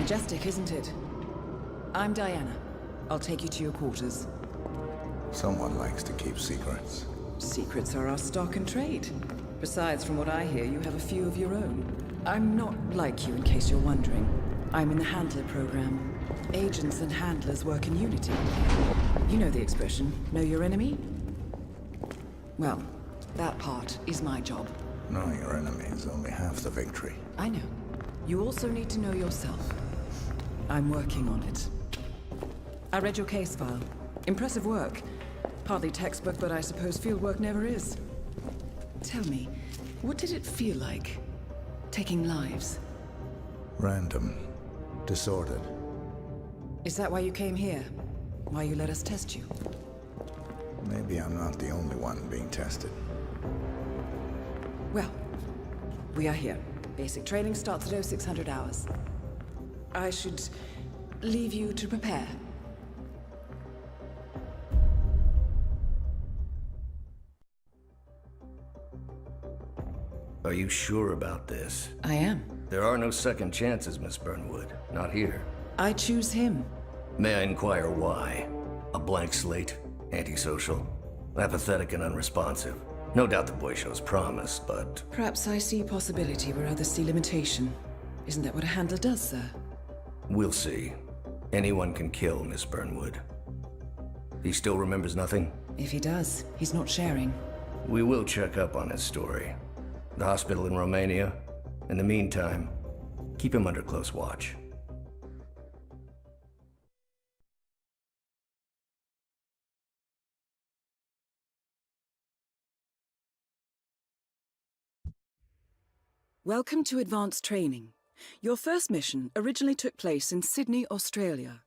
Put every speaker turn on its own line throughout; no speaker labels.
Majestic, isn't it? I'm Diana. I'll take you to your quarters.
Someone likes to keep secrets.
Secrets are our stock and trade. Besides, from what I hear, you have a few of your own. I'm not like you, in case you're wondering. I'm in the Handler program. Agents and handlers work in unity. You know the expression, know your enemy? Well, that part is my job.
Knowing your enemy is only half the victory.
I know. You also need to know yourself. I'm working on it. I read your case file. Impressive work. Partly textbook, but I suppose fieldwork never is. Tell me, what did it feel like, taking lives?
Random. Disordered.
Is that why you came here? Why you let us test you?
Maybe I'm not the only one being tested.
Well, we are here. Basic training starts at 0600 hours. I should leave you to prepare.
Are you sure about this?
I am.
There are no second chances, Miss Burnwood. Not here.
I choose him.
May I inquire why? A blank slate? Antisocial? Apathetic and unresponsive? No doubt the boy shows promise, but...
Perhaps I see possibility where others see limitation. Isn't that what a handler does, sir?
We'll see. Anyone can kill Miss Burnwood. He still remembers nothing?
If he does, he's not sharing.
We will check up on his story. The hospital in Romania. In the meantime, keep him under close watch.
Welcome to Advanced Training. Your first mission originally took place in Sydney, Australia.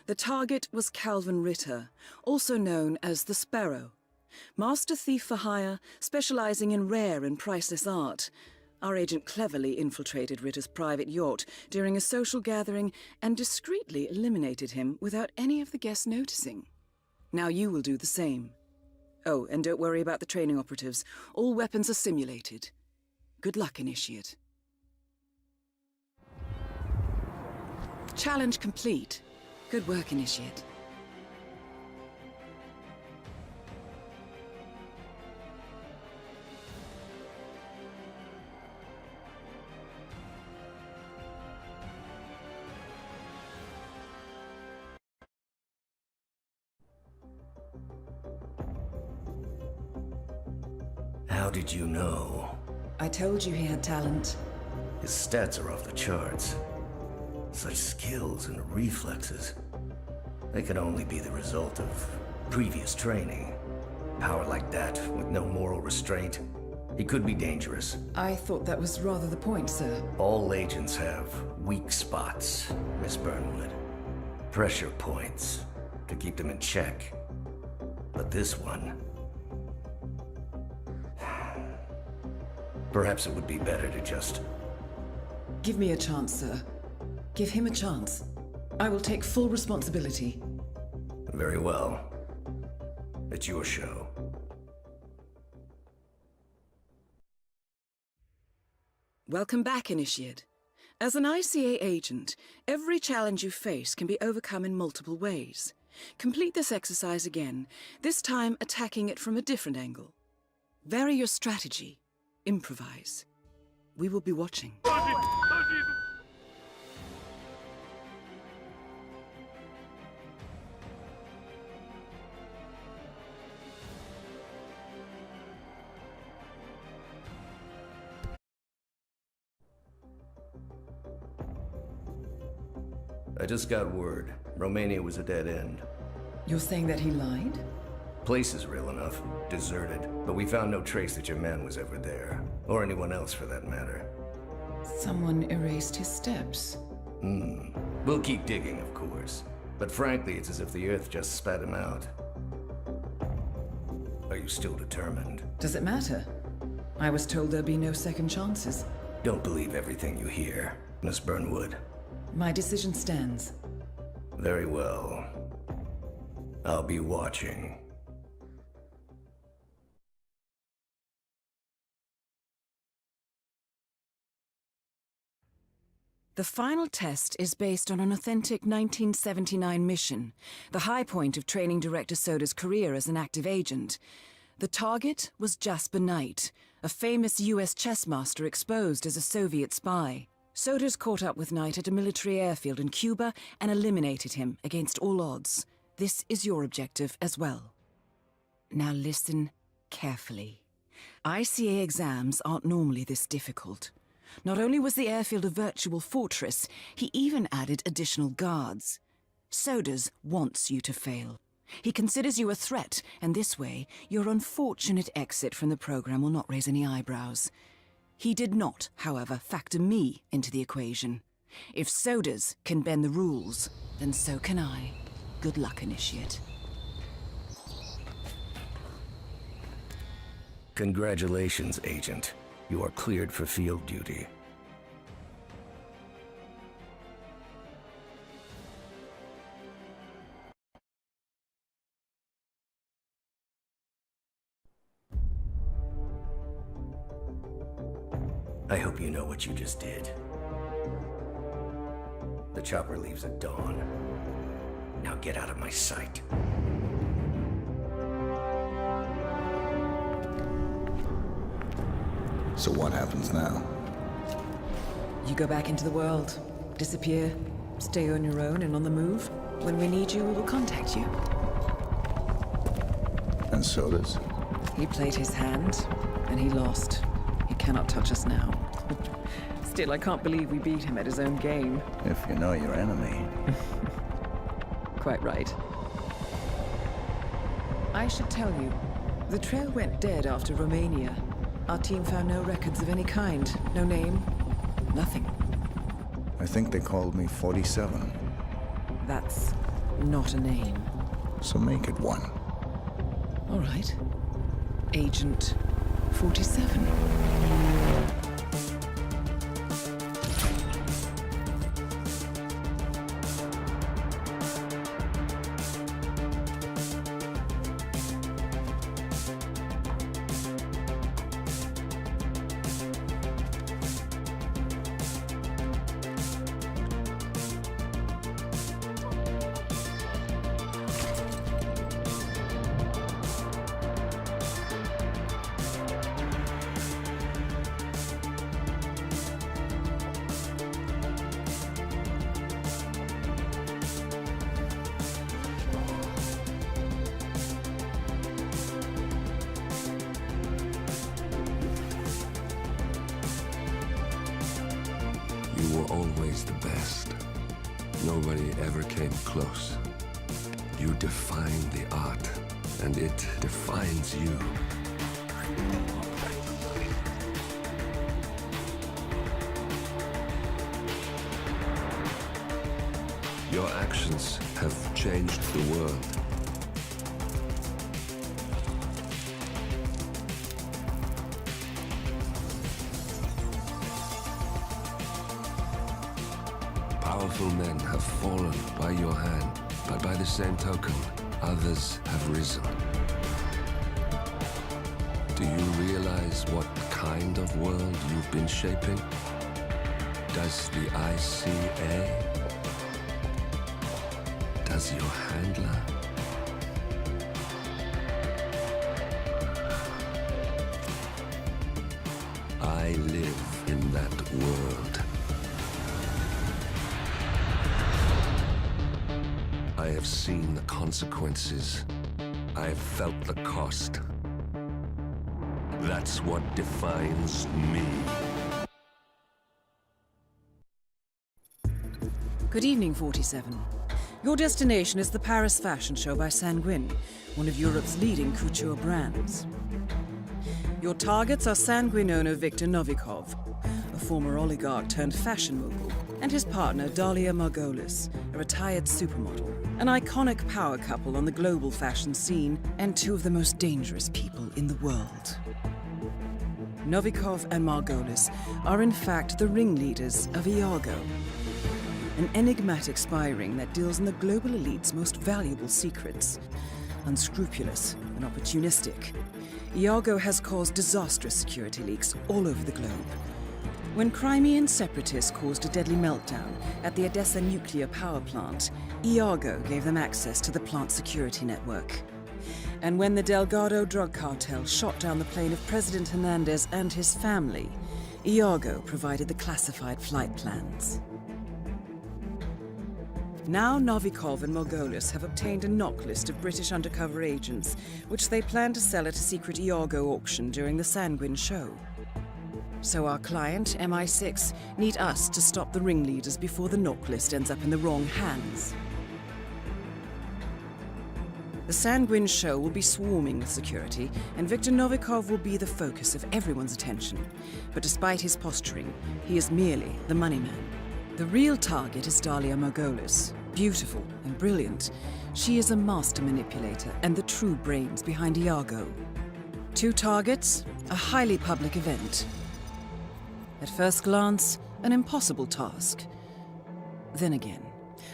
The target was Calvin Ritter, also known as the Sparrow. Master thief for hire, specializing in rare and priceless art. Our agent cleverly infiltrated Ritter's private yacht during a social gathering and discreetly eliminated him without any of the guests noticing. Now you will do the same. Oh, and don't worry about the training operatives. All weapons are simulated. Good luck, Initiate. Challenge complete. Good work, Initiate.
How did you know?
I told you he had talent.
His stats are off the charts. Such skills and reflexes. They can only be the result of previous training. Power like that, with no moral restraint, he could be dangerous.
I thought that was rather the point, sir.
All agents have weak spots, Miss Burnwood. Pressure points, to keep them in check. But this one... Perhaps it would be better to just...
Give me a chance, sir. Give him a chance. I will take full responsibility.
Very well. It's your show.
Welcome back, Initiate. As an ICA agent, every challenge you face can be overcome in multiple ways. Complete this exercise again, this time attacking it from a different angle. Vary your strategy. Improvise. We will be watching.
I just got word. Romania was a dead end.
You're saying that he lied?
Place is real enough. Deserted. But we found no trace that your man was ever there. Or anyone else for that matter.
Someone erased his steps.
We'll keep digging, of course. But frankly, it's as if the Earth just spat him out. Are you still determined?
Does it matter? I was told there'd be no second chances.
Don't believe everything you hear, Miss Burnwood.
My decision stands.
Very well. I'll be watching.
The final test is based on an authentic 1979 mission, the high point of training director Soda's career as an active agent. The target was Jasper Knight, a famous US chess master exposed as a Soviet spy. Soda's caught up with Knight at a military airfield in Cuba and eliminated him against all odds. This is your objective as well. Now listen carefully. ICA exams aren't normally this difficult. Not only was the airfield a virtual fortress, he even added additional guards. Sodas wants you to fail. He considers you a threat, and this way, your unfortunate exit from the program will not raise any eyebrows. He did not, however, factor me into the equation. If Sodas can bend the rules, then so can I. Good luck, Initiate.
Congratulations, Agent. You are cleared for field duty. I hope you know what you just did. The chopper leaves at dawn. Now get out of my sight.
So what happens now?
You go back into the world, disappear, stay on your own and on the move. When we need you, we will contact you.
And Sodas?
He played his hand, and he lost. He cannot touch us now. Still, I can't believe we beat him at his own game.
If you know your enemy.
Quite right. I should tell you, the trail went dead after Romania. Our team found no records of any kind. No name. Nothing.
I think they called me 47.
That's not a name.
So make it one.
All right. Agent 47.
You were always the best. Nobody ever came close. You defined the art, and it defines you. Your actions have changed the world. Powerful men have fallen by your hand, but by the same token, others have risen. Do you realize what kind of world you've been shaping? Does the ICA? Does your handler? I live in that world. I have seen the consequences. I have felt the cost. That's what defines me.
Good evening, 47. Your destination is the Paris Fashion Show by Sanguine, one of Europe's leading couture brands. Your targets are Sanguine owner Viktor Novikov, a former oligarch turned fashion mogul, and his partner Dalia Margolis, a retired supermodel, an iconic power couple on the global fashion scene, and two of the most dangerous people in the world. Novikov and Margolis are in fact the ringleaders of Iago, an enigmatic spy ring that deals in the global elite's most valuable secrets. Unscrupulous and opportunistic, Iago has caused disastrous security leaks all over the globe. When Crimean separatists caused a deadly meltdown at the Odessa nuclear power plant, Iago gave them access to the plant's security network. And when the Delgado drug cartel shot down the plane of President Hernandez and his family, Iago provided the classified flight plans. Now Novikov and Margolis have obtained a knock list of British undercover agents, which they plan to sell at a secret Iago auction during the Sanguine show. So our client, MI6, need us to stop the ringleaders before the knock list ends up in the wrong hands. The Sanguine show will be swarming with security, and Viktor Novikov will be the focus of everyone's attention. But despite his posturing, he is merely the money man. The real target is Dalia Margolis. Beautiful and brilliant, she is a master manipulator and the true brains behind Iago. 2 targets, a highly public event. At first glance, an impossible task. Then again,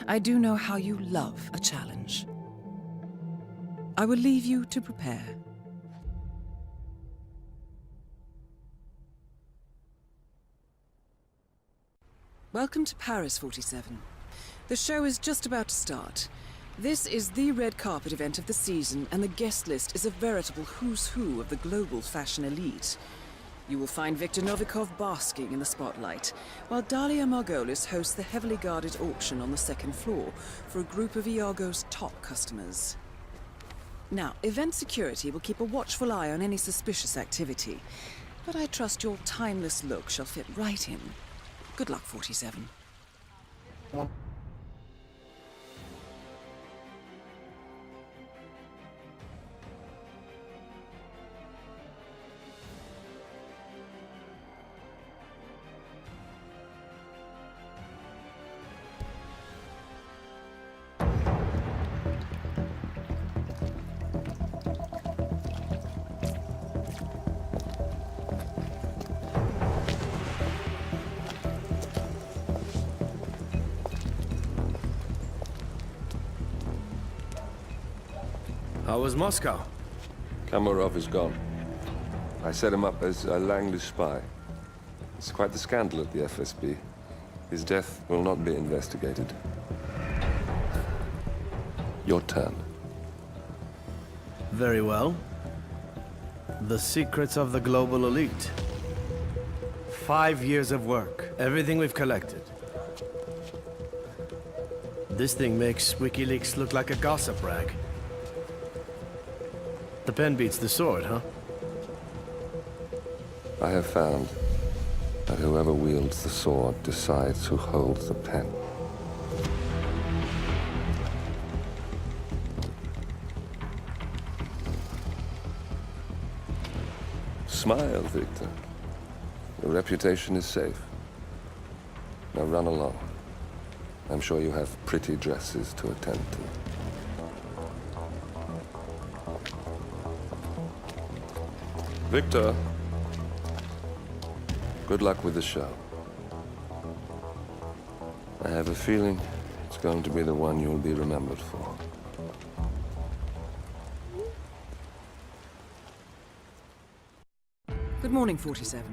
I do know how you love a challenge. I will leave you to prepare. Welcome to Paris, 47. The show is just about to start. This is the red carpet event of the season, and the guest list is a veritable who's who of the global fashion elite. You will find Viktor Novikov basking in the spotlight, while Dalia Margolis hosts the heavily guarded auction on the 2nd floor for a group of Iago's top customers. Now, event security will keep a watchful eye on any suspicious activity, but I trust your timeless look shall fit right in. Good luck, 47.
How was Moscow?
Kamarov is gone. I set him up as a Langley spy. It's quite the scandal at the FSB. His death will not be investigated. Your turn.
Very well. The secrets of the global elite. 5 years of work. Everything we've collected. This thing makes WikiLeaks look like a gossip rag. The pen beats the sword, huh?
I have found that whoever wields the sword decides who holds the pen. Smile, Victor. Your reputation is safe. Now run along. I'm sure you have pretty dresses to attend to. Victor, good luck with the show. I have a feeling it's going to be the one you'll be remembered for.
Good morning, 47.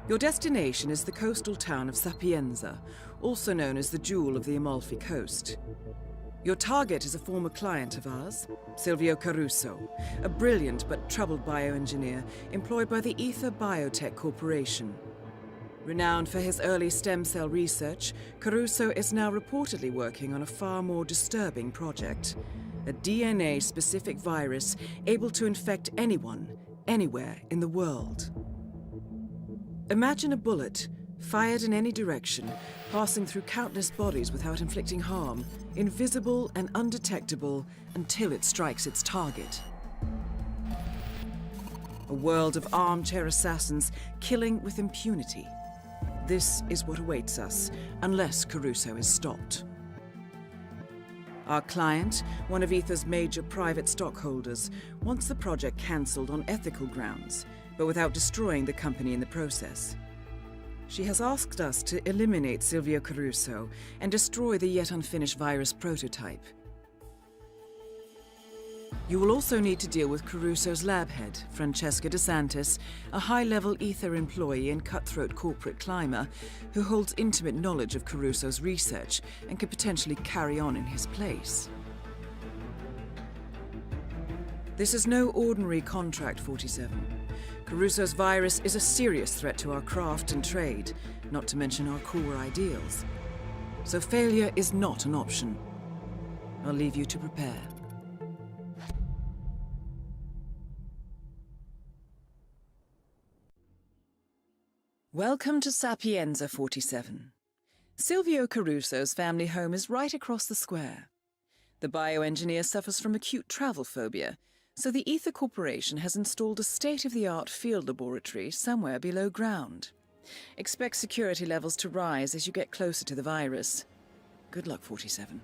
Your destination is the coastal town of Sapienza, also known as the Jewel of the Amalfi Coast. Your target is a former client of ours, Silvio Caruso, a brilliant but troubled bioengineer employed by the Ether Biotech Corporation. Renowned for his early stem cell research, Caruso is now reportedly working on a far more disturbing project, a DNA-specific virus able to infect anyone, anywhere in the world. Imagine a bullet, fired in any direction, passing through countless bodies without inflicting harm, invisible and undetectable until it strikes its target. A world of armchair assassins killing with impunity. This is what awaits us, unless Caruso is stopped. Our client, one of Ether's major private stockholders, wants the project cancelled on ethical grounds, but without destroying the company in the process. She has asked us to eliminate Silvio Caruso and destroy the yet unfinished virus prototype. You will also need to deal with Caruso's lab head, Francesca DeSantis, a high-level Ether employee and cutthroat corporate climber who holds intimate knowledge of Caruso's research and could potentially carry on in his place. This is no ordinary contract, 47. Caruso's virus is a serious threat to our craft and trade, not to mention our core ideals. So failure is not an option. I'll leave you to prepare. Welcome to Sapienza 47. Silvio Caruso's family home is right across the square. The bioengineer suffers from acute travel phobia, so the Ether Corporation has installed a state-of-the-art field laboratory somewhere below ground. Expect security levels to rise as you get closer to the virus. Good luck, 47.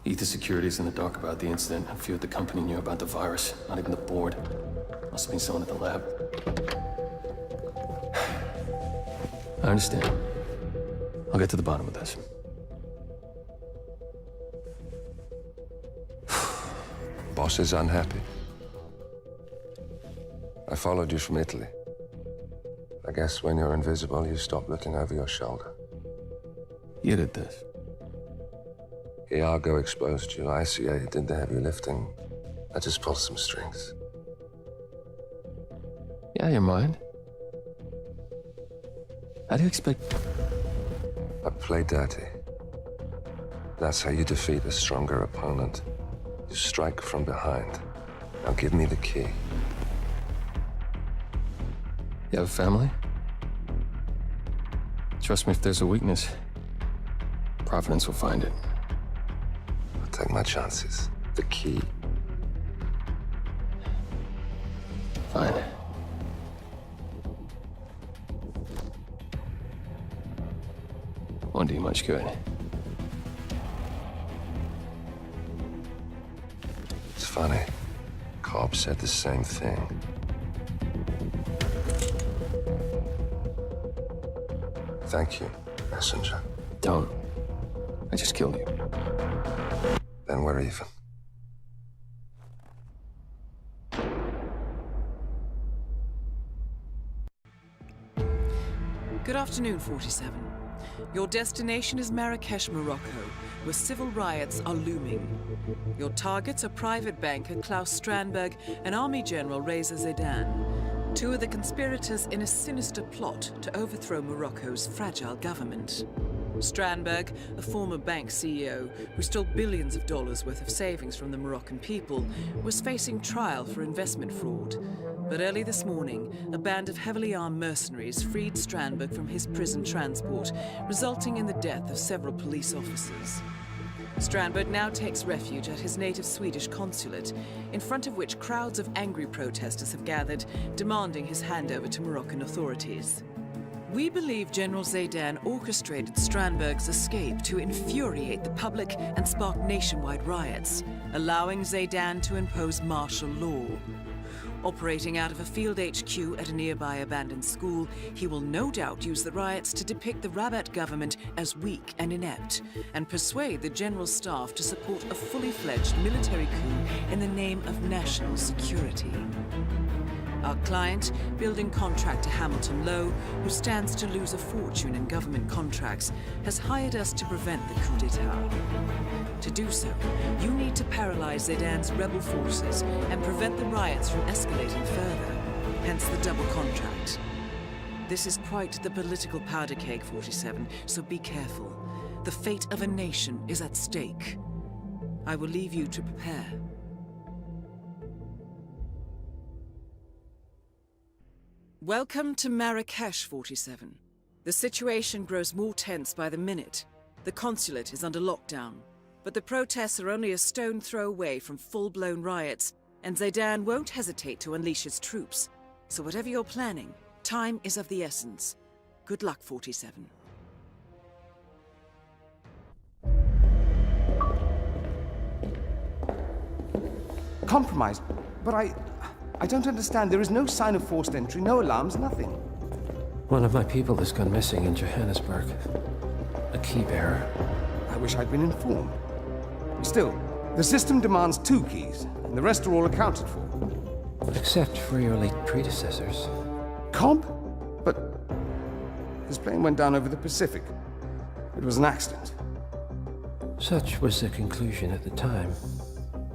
Ether Security's in the dark about the incident. A few at the company knew about the virus. Not even the board. Must have been someone at the lab. I understand. I'll get to the bottom of this.
Boss is unhappy. I followed you from Italy. I guess when you're invisible, you stop looking over your shoulder.
You did this.
Iago exposed you. ICA did the heavy lifting. I just pulled some strings.
Yeah, you're mine. How do you expect...
I play dirty. That's how you defeat a stronger opponent. You strike from behind. Now give me the key.
You have a family? Trust me, if there's a weakness, Providence will find it.
I'll take my chances. The key.
Fine. Won't do you much good.
It's funny. Cobb said the same thing. Thank you, messenger.
Don't. I just killed you.
Then we're even.
Good afternoon, 47. Your destination is Marrakesh, Morocco, where civil riots are looming. Your targets are private banker Klaus Strandberg and Army General Reza Zaidan, two of the conspirators in a sinister plot to overthrow Morocco's fragile government. Strandberg, a former bank CEO who stole billions of dollars worth of savings from the Moroccan people, was facing trial for investment fraud. But early this morning, a band of heavily armed mercenaries freed Strandberg from his prison transport, resulting in the death of several police officers. Strandberg now takes refuge at his native Swedish consulate, in front of which crowds of angry protesters have gathered, demanding his handover to Moroccan authorities. We believe General Zaidan orchestrated Strandberg's escape to infuriate the public and spark nationwide riots, allowing Zaidan to impose martial law. Operating out of a field HQ at a nearby abandoned school, he will no doubt use the riots to depict the Rabat government as weak and inept, and persuade the general staff to support a fully fledged military coup in the name of national security. Our client, building contractor Hamilton Lowe, who stands to lose a fortune in government contracts, has hired us to prevent the coup d'etat. To do so, you need to paralyze Zaidan's rebel forces and prevent the riots from escalating further, hence the double contract. This is quite the political powder keg, 47, so be careful. The fate of a nation is at stake. I will leave you to prepare. Welcome to Marrakesh, 47. The situation grows more tense by the minute. The consulate is under lockdown, but the protests are only a stone throw away from full-blown riots, and Zaidan won't hesitate to unleash his troops. So whatever you're planning, time is of the essence. Good luck, 47.
compromised. But I don't understand. There is no sign of forced entry, no alarms, nothing.
One of my people has gone missing in Johannesburg. A key bearer.
I wish I'd been informed. Still, the system demands 2 keys, and the rest are all accounted for.
Except for your late predecessors.
Comp? But his plane went down over the Pacific. It was an accident.
Such was the conclusion at the time.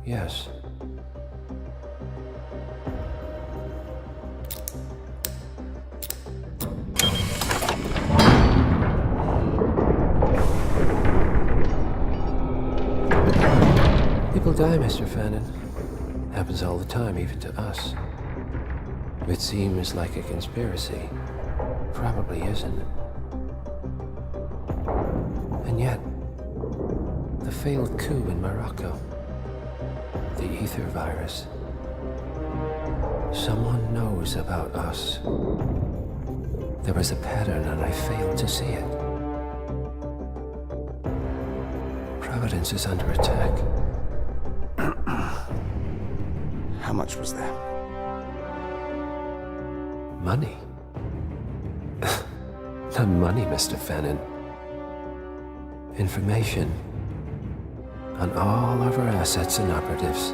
Yes. People die, Mr. Fannin. Happens all the time, even to us. It seems like a conspiracy. Probably isn't. And yet, the failed coup in Morocco, the ether virus. Someone knows about us. There was a pattern and I failed to see it. Providence is under attack.
How much was there?
Money? Not money, Mr. Fannin. Information on all of our assets and operatives.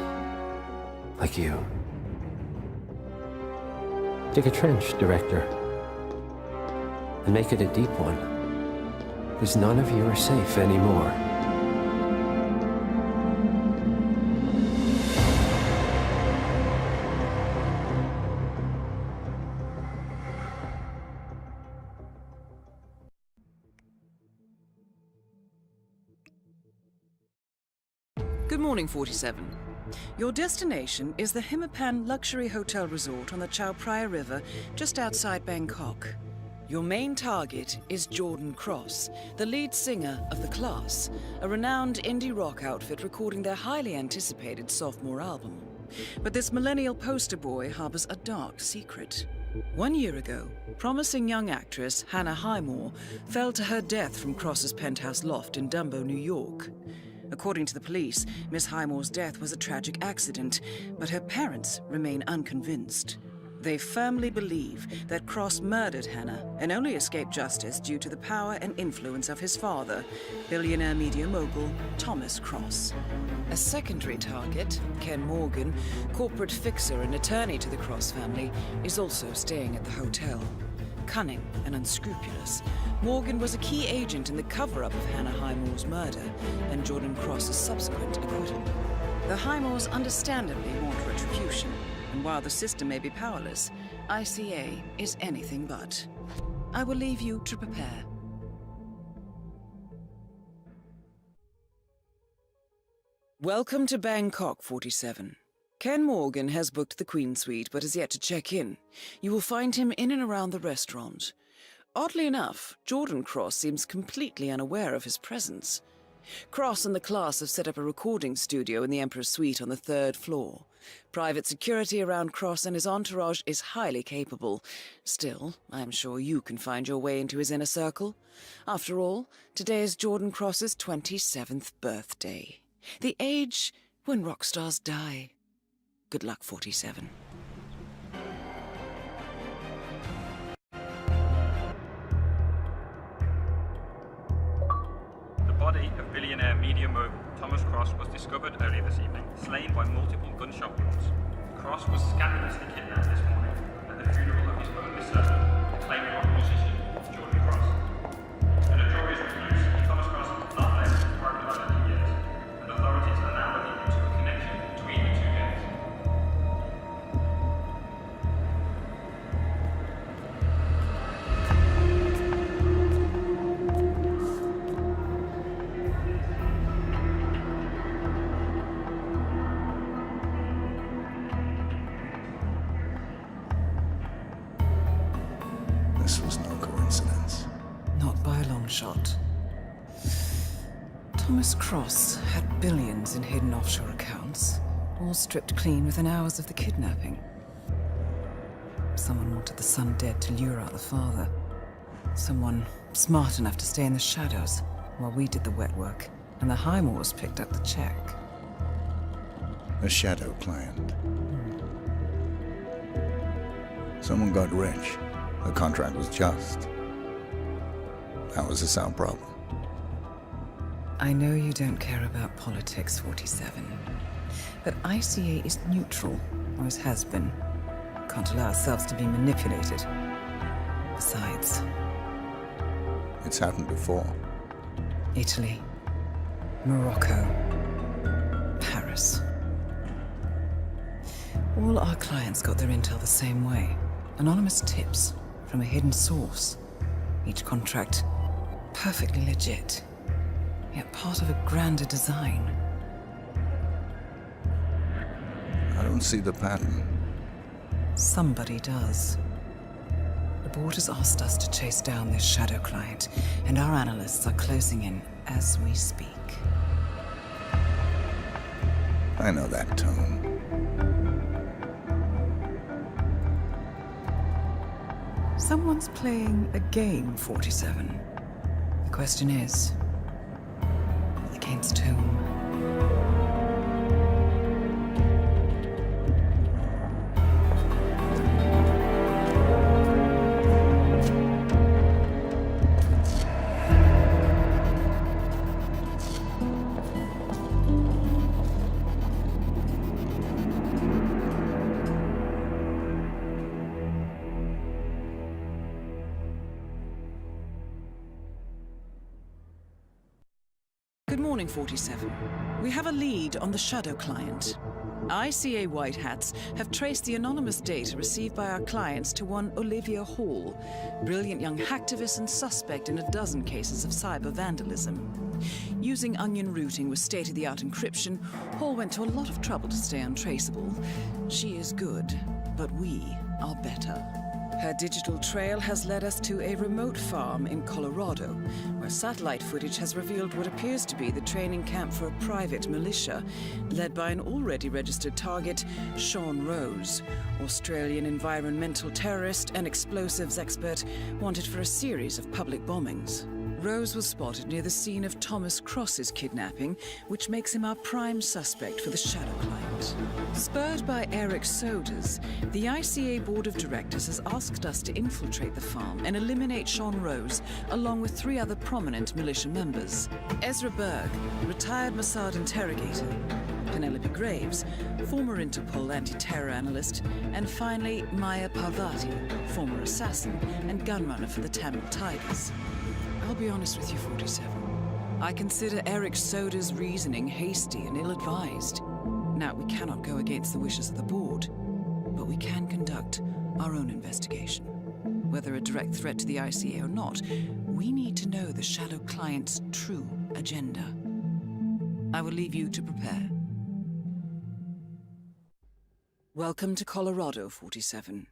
Like you. Dig a trench, Director. And make it a deep one. Because none of you are safe anymore.
Good morning, 47. Your destination is the Hitman Luxury Hotel Resort on the Chao Phraya River, just outside Bangkok. Your main target is Jordan Cross, the lead singer of The Class, a renowned indie rock outfit recording their highly anticipated sophomore album. But this millennial poster boy harbors a dark secret. 1 year ago, promising young actress Hannah Highmore fell to her death from Cross's penthouse loft in Dumbo, New York. According to the police, Miss Highmore's death was a tragic accident, but her parents remain unconvinced. They firmly believe that Cross murdered Hannah and only escaped justice due to the power and influence of his father, billionaire media mogul Thomas Cross. A secondary target, Ken Morgan, corporate fixer and attorney to the Cross family, is also staying at the hotel. Cunning and unscrupulous, Morgan was a key agent in the cover-up of Hannah Highmore's murder and Jordan Cross's subsequent acquittal. The Highmores understandably want retribution, and while the system may be powerless, ICA is anything but. I will leave you to prepare. Welcome to Bangkok, 47. Ken Morgan has booked the Queen Suite but has yet to check in. You will find him in and around the restaurant. Oddly enough, Jordan Cross seems completely unaware of his presence. Cross and the Class have set up a recording studio in the Emperor's Suite on the 3rd floor. Private security around Cross and his entourage is highly capable. Still, I am sure you can find your way into his inner circle. After all, today is Jordan Cross's 27th birthday. The age when rock stars die. Good luck, 47.
The body of billionaire media mogul Thomas Cross was discovered earlier this evening, slain by multiple gunshot wounds. Cross was scandalously kidnapped this morning at the funeral of his only son, acclaimed rock musician Jordan Cross. And a jury's refused, Thomas Cross has not left his private life in years, and authorities are now looking into a connection between the two deaths.
This was no coincidence.
Not by a long shot. Thomas Cross had billions in hidden offshore accounts, all stripped clean within hours of the kidnapping. Someone wanted the son dead to lure out the father. Someone smart enough to stay in the shadows while we did the wet work, and the Highmores picked up the check.
A shadow client. Someone got rich. The contract was just. That was a sound problem.
I know you don't care about politics, 47. But ICA is neutral, always has been. Can't allow ourselves to be manipulated. Besides,
It's happened before.
Italy, Morocco, Paris. All our clients got their intel the same way. Anonymous tips from a hidden source. Each contract perfectly legit, yet part of a grander design.
I don't see the pattern.
Somebody does. The board has asked us to chase down this shadow client, and our analysts are closing in as we speak.
I know that tone.
Someone's playing a game, 47. The question is, against whom? Good morning, 47. We have a lead on the shadow client. ICA White Hats have traced the anonymous data received by our clients to one Olivia Hall, brilliant young hacktivist and suspect in a dozen cases of cyber vandalism. Using onion routing with state-of-the-art encryption, Hall went to a lot of trouble to stay untraceable. She is good, but we are better. Her digital trail has led us to a remote farm in Colorado, where satellite footage has revealed what appears to be the training camp for a private militia, led by an already registered target, Sean Rose, Australian environmental terrorist and explosives expert wanted for a series of public bombings. Rose was spotted near the scene of Thomas Cross's kidnapping, which makes him our prime suspect for the shadow client. Spurred by Eric Sodas, the ICA Board of Directors has asked us to infiltrate the farm and eliminate Sean Rose, along with 3 other prominent militia members. Ezra Berg, retired Mossad interrogator, Penelope Graves, former Interpol anti-terror analyst, and finally Maya Parvati, former assassin and gunrunner for the Tamil Tigers. I'll be honest with you, 47. I consider Eric Soda's reasoning hasty and ill-advised. Now, we cannot go against the wishes of the board, but we can conduct our own investigation. Whether a direct threat to the ICA or not, we need to know the shadow client's true agenda. I will leave you to prepare. Welcome to Colorado, 47.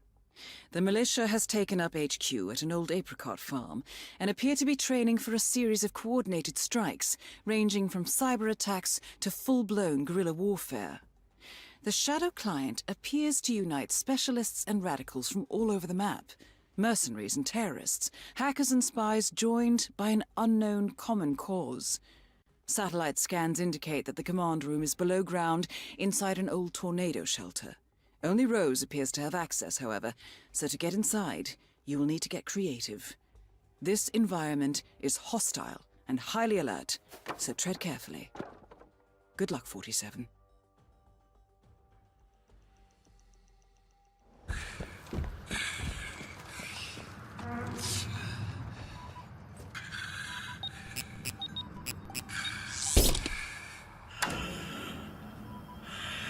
The militia has taken up HQ at an old apricot farm and appear to be training for a series of coordinated strikes, ranging from cyber attacks to full-blown guerrilla warfare. The shadow client appears to unite specialists and radicals from all over the map, mercenaries and terrorists, hackers and spies joined by an unknown common cause. Satellite scans indicate that the command room is below ground inside an old tornado shelter. Only Rose appears to have access, however, so to get inside, you will need to get creative. This environment is hostile and highly alert, so tread carefully. Good luck, 47.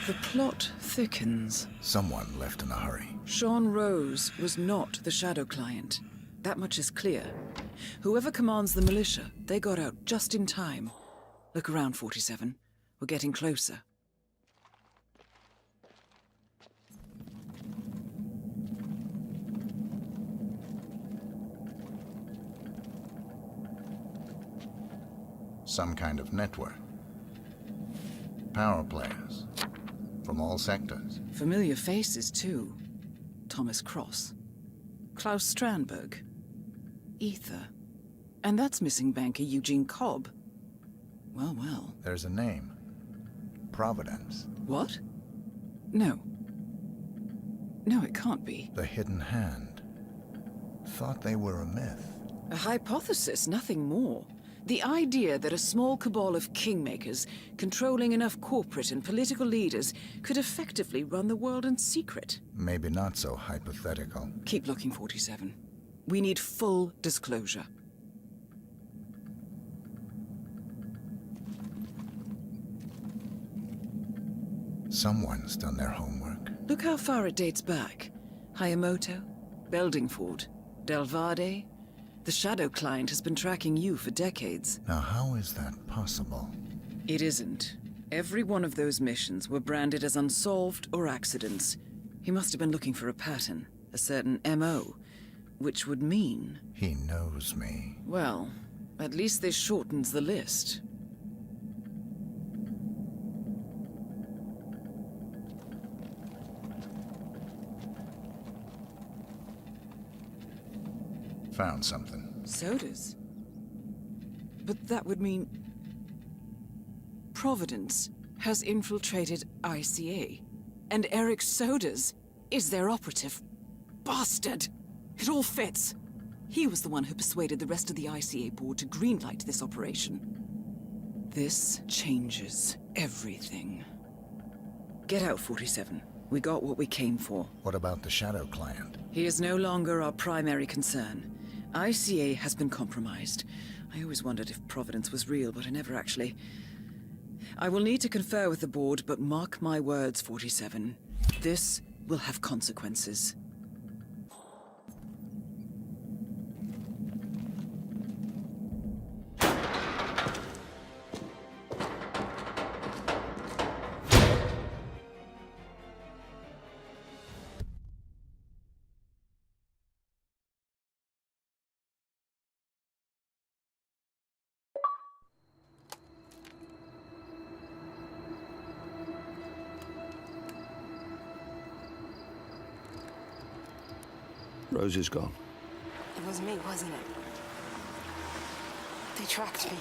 The plot thickens.
Someone left in a hurry.
Sean Rose was not the shadow client. That much is clear. Whoever commands the militia, they got out just in time. Look around, 47. We're getting closer.
Some kind of network. Power players. From all sectors.
Familiar faces, too. Thomas Cross. Klaus Strandberg. Ether. And that's missing banker Eugene Cobb. Well, well.
There's a name. Providence.
What? No. No, it can't be.
The hidden hand. Thought they were a myth.
A hypothesis, nothing more. The idea that a small cabal of kingmakers, controlling enough corporate and political leaders, could effectively run the world in secret.
Maybe not so hypothetical.
Keep looking, 47. We need full disclosure.
Someone's done their homework.
Look how far it dates back. Hayamoto, Beldingford, Delvade. The Shadow Client has been tracking you for decades.
Now, how is that possible?
It isn't. Every one of those missions were branded as unsolved or accidents. He must have been looking for a pattern, a certain MO, which would mean...
He knows me.
Well, at least this shortens the list.
Found something.
Sodas? But that would mean... Providence has infiltrated ICA. And Eric Sodas is their operative. Bastard! It all fits. He was the one who persuaded the rest of the ICA board to greenlight this operation. This changes everything. Get out, 47. We got what we came for.
What about the Shadow Client?
He is no longer our primary concern. ICA has been compromised. I always wondered if Providence was real, but I never actually... I will need to confer with the board, but mark my words, 47. This will have consequences.
Rose is gone.
It was me, wasn't it? They tracked me.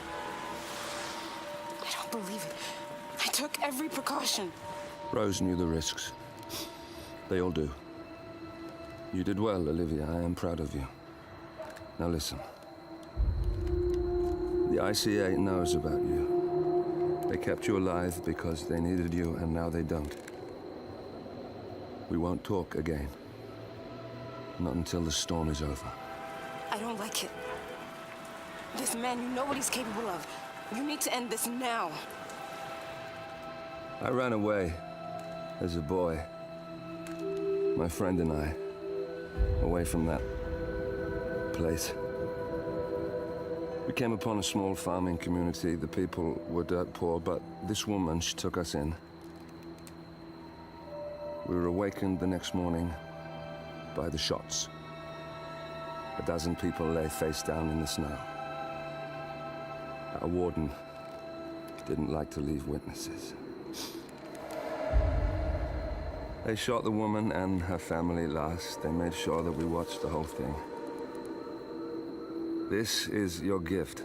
I don't believe it. I took every precaution.
Rose knew the risks. They all do. You did well, Olivia. I am proud of you. Now listen. The ICA knows about you. They kept you alive because they needed you, and now they don't. We won't talk again. Not until the storm is over.
I don't like it. This man, you know what he's capable of. You need to end this now.
I ran away as a boy. My friend and I. Away from that place. We came upon a small farming community. The people were dirt poor, but this woman, she took us in. We were awakened the next morning by the shots. A dozen people lay face down in the snow. Our warden didn't like to leave witnesses. They shot the woman and her family last. They made sure that we watched the whole thing. This is your gift,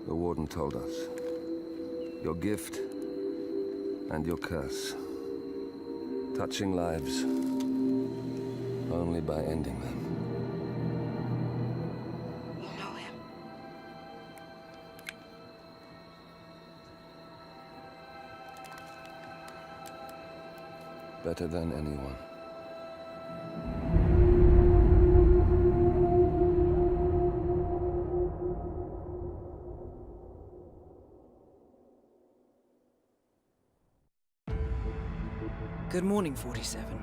the warden told us. Your gift and your curse. Touching lives only by ending them.
You know him.
Better than anyone.
Good morning, 47.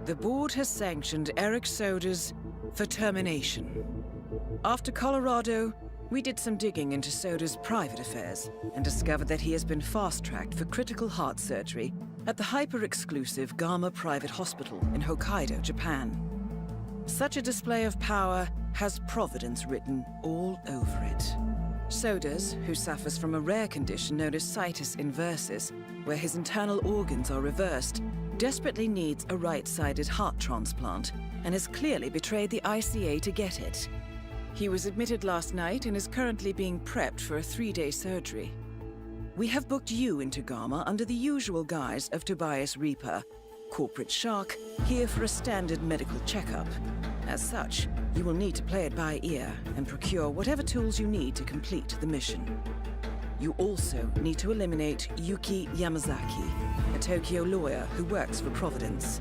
The board has sanctioned Eric Sodas for termination. After Colorado, we did some digging into Soda's private affairs and discovered that he has been fast-tracked for critical heart surgery at the hyper-exclusive Gama Private Hospital in Hokkaido, Japan. Such a display of power has Providence written all over it. Sodas, who suffers from a rare condition known as situs inversus, where his internal organs are reversed, desperately needs a right-sided heart transplant and has clearly betrayed the ICA to get it. He was admitted last night and is currently being prepped for a 3-day surgery. We have booked you into Gamma under the usual guise of Tobias Reaper, corporate shark, here for a standard medical checkup. As such, you will need to play it by ear and procure whatever tools you need to complete the mission. You also need to eliminate Yuki Yamazaki, a Tokyo lawyer who works for Providence.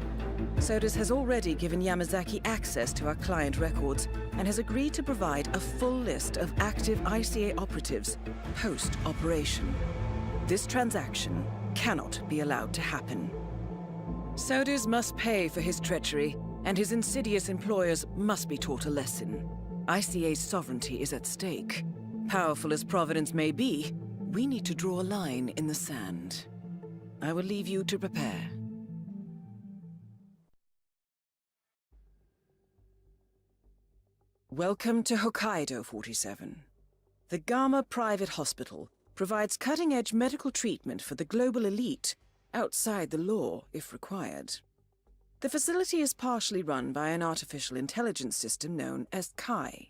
Sodas has already given Yamazaki access to our client records and has agreed to provide a full list of active ICA operatives post-operation. This transaction cannot be allowed to happen. Sodas must pay for his treachery, and his insidious employers must be taught a lesson. ICA's sovereignty is at stake. Powerful as Providence may be, we need to draw a line in the sand. I will leave you to prepare. Welcome to Hokkaido 47. The Gamma Private Hospital provides cutting-edge medical treatment for the global elite, outside the law if required. The facility is partially run by an artificial intelligence system known as Kai.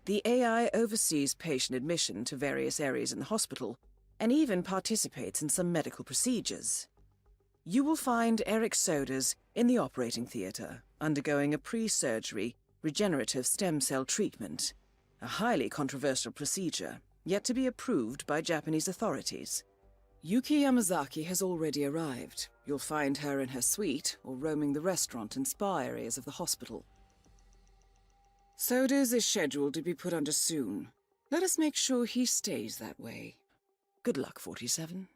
The AI oversees patient admission to various areas in the hospital, and even participates in some medical procedures. You will find Eric Sodas in the operating theater, undergoing a pre-surgery regenerative stem cell treatment, a highly controversial procedure, yet to be approved by Japanese authorities. Yuki Yamazaki has already arrived. You'll find her in her suite or roaming the restaurant and spa areas of the hospital. Sodas is scheduled to be put under soon. Let us make sure he stays that way. Good luck, 47.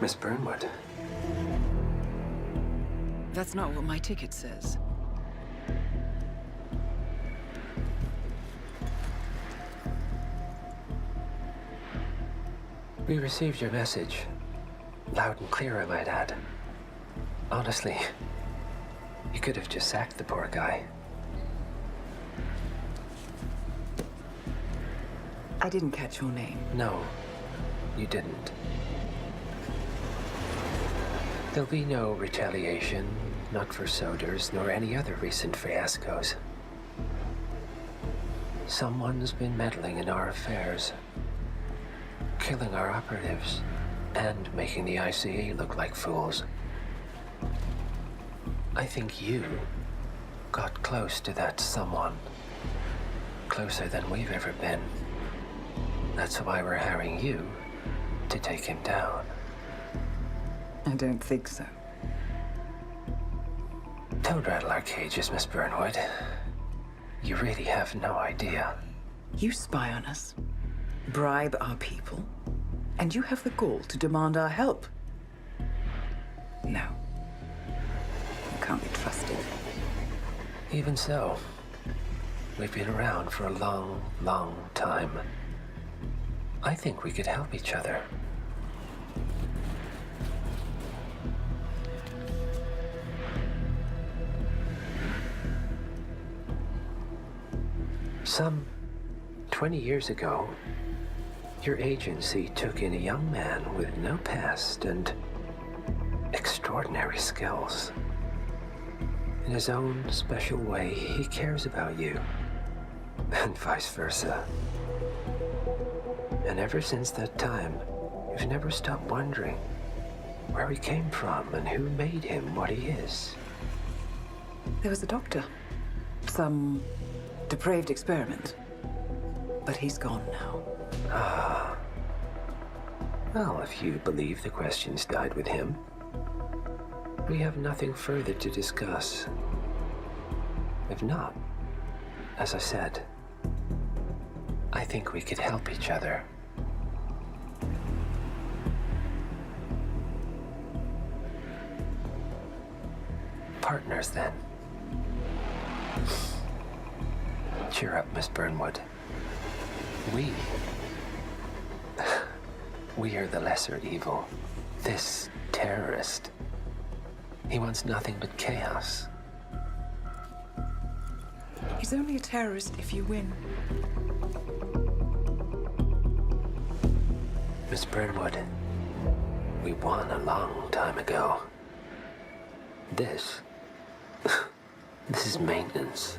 Miss Burnwood.
That's not what my ticket says.
We received your message. Loud and clear, I might add. Honestly, you could have just sacked the poor guy.
I didn't catch your name.
No, you didn't. There'll be no retaliation, not for Sodas, nor any other recent fiascos. Someone's been meddling in our affairs, killing our operatives, and making the ICA look like fools. I think you got close to that someone. Closer than we've ever been. That's why we're hiring you to take him down.
I don't think so.
Don't rattle our cages, Miss Burnwood. You really have no idea.
You spy on us, bribe our people, and you have the gall to demand our help. No. You can't be trusted.
Even so, we've been around for a long, long time. I think we could help each other. Some 20 years ago, your agency took in a young man with no past and extraordinary skills. In his own special way, he cares about you, and vice versa. And ever since that time, you've never stopped wondering where he came from and who made him what he is.
There was a doctor. Some depraved experiment. But he's gone now.
Ah. Well, if you believe the questions died with him, we have nothing further to discuss. If not, as I said, I think we could help each other. Partners, then. Cheer up, Miss Burnwood. We We are the lesser evil. This terrorist, he wants nothing but chaos.
He's only a terrorist if you win.
Miss Brentwood, we won a long time ago. This is maintenance.